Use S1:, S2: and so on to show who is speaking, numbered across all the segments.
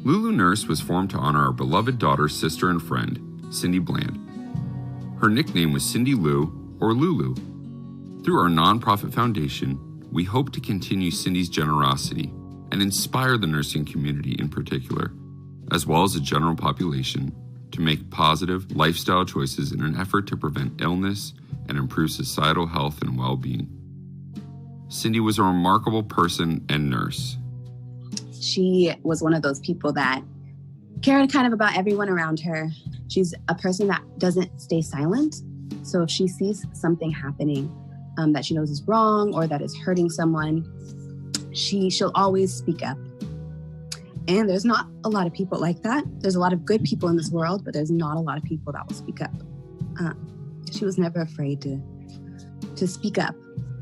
S1: Lulu Nurse was formed to honor our beloved daughter, sister, and friend, Cindy Bland. Her nickname was Cindy Lou, or Lulu. Through our nonprofit foundation, we hope to continue Cindy's generosity and inspire the nursing community in particular, as well as the general population, to make positive lifestyle choices in an effort to prevent illness and improve societal health and well-being. Cindy was a remarkable person and nurse.
S2: She was one of those people that cared kind of about everyone around her. She's a person that doesn't stay silent. So if she sees something happening that she knows is wrong or that is hurting someone, she'll always speak up. And there's not a lot of people like that. There's a lot of good people in this world, but there's not a lot of people that will speak up. She was never afraid to speak up.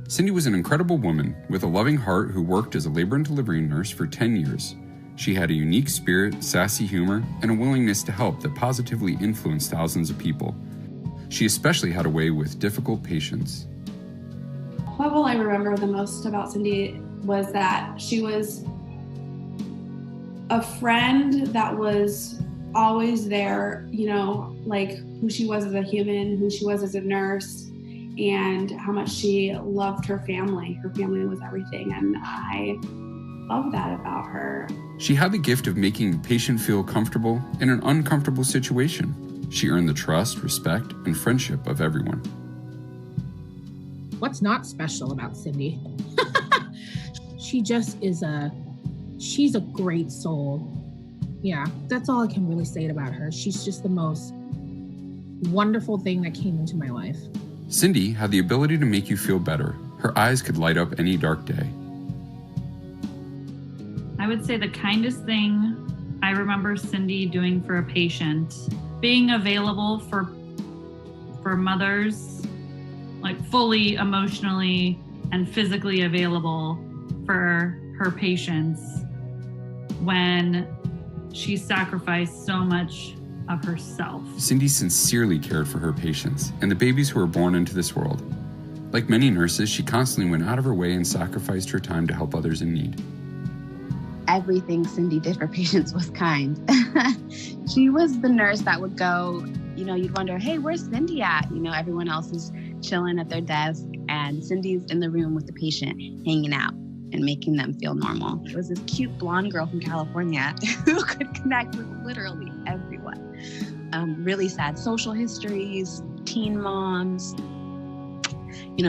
S1: Cindy was an incredible woman with a loving heart who worked as a labor and delivery nurse for 10 years. She had a unique spirit, sassy humor, and a willingness to help that positively influenced thousands of people. She especially had a way with difficult patients.
S3: What will I remember the most about Cindy was that she was a friend that was always there, like who she was as a human, who she was as a nurse, and how much she loved her family. Her family was everything, and I love that about her.
S1: She had the gift of making the patient feel comfortable in an uncomfortable situation. She earned the trust, respect, and friendship of everyone.
S4: What's not special about Cindy? She just she's a great soul. Yeah, that's all I can really say about her. She's just the most wonderful thing that came into my life.
S1: Cindy had the ability to make you feel better. Her eyes could light up any dark day.
S5: I would say the kindest thing I remember Cindy doing for a patient, being available for mothers, like fully emotionally and physically available for her patients when she sacrificed so much of herself.
S1: Cindy sincerely cared for her patients and the babies who were born into this world. Like many nurses, she constantly went out of her way and sacrificed her time to help others in need.
S2: Everything Cindy did for patients was kind. She was the nurse that would go, you'd wonder, hey, where's Cindy at? Everyone else is chilling at their desk and Cindy's in the room with the patient hanging out and making them feel normal. It was this cute blonde girl from California who could connect with literally everyone. Really sad social histories, teen moms,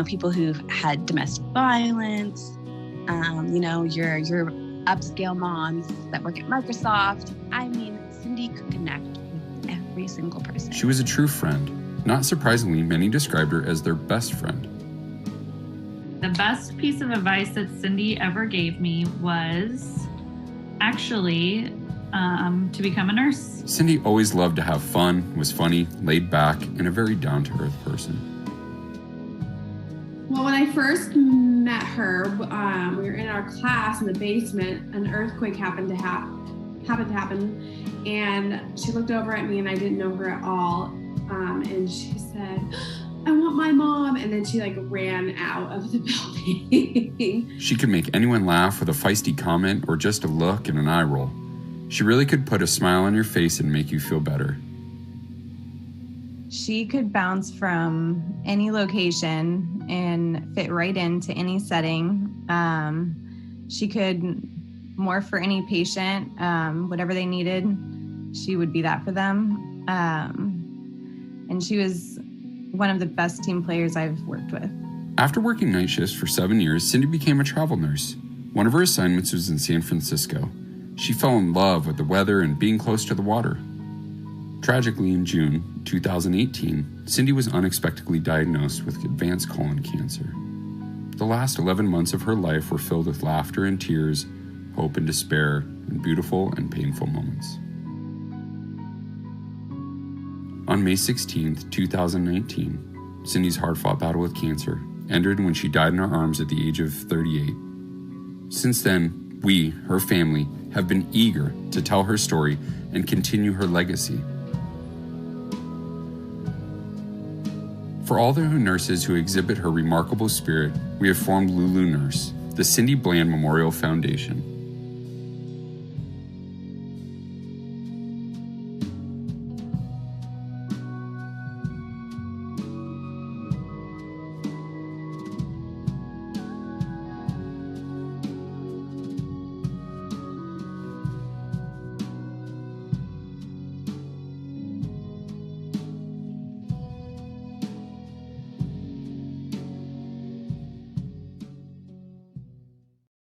S2: people who've had domestic violence, your upscale moms that work at Microsoft. I mean, Cindy could connect with every single person.
S1: She was a true friend. Not surprisingly, many described her as their best friend.
S5: The best piece of advice that Cindy ever gave me was actually to become a nurse.
S1: Cindy always loved to have fun, was funny, laid back, and a very down-to-earth person.
S3: Well, when I first met her, we were in our class in the basement. An earthquake happened to happen, and she looked over at me, and I didn't know her at all. And she said, "I want my mom," and then she ran out of the building.
S1: She could make anyone laugh with a feisty comment or just a look and an eye roll. She really could put a smile on your face and make you feel better.
S6: She could bounce from any location and fit right into any setting. She could morph for any patient, whatever they needed, she would be that for them. And she was one of the best team players I've worked with.
S1: After working night shifts for 7 years, Cindy became a travel nurse. One of her assignments was in San Francisco. She fell in love with the weather and being close to the water. Tragically, in June 2018, Cindy was unexpectedly diagnosed with advanced colon cancer. The last 11 months of her life were filled with laughter and tears, hope and despair, and beautiful and painful moments. On May 16, 2019, Cindy's hard-fought battle with cancer ended when she died in our arms at the age of 38. Since then, we, her family, have been eager to tell her story and continue her legacy. For all the nurses who exhibit her remarkable spirit, we have formed Lulu Nurse, the Cindy Bland Memorial Foundation.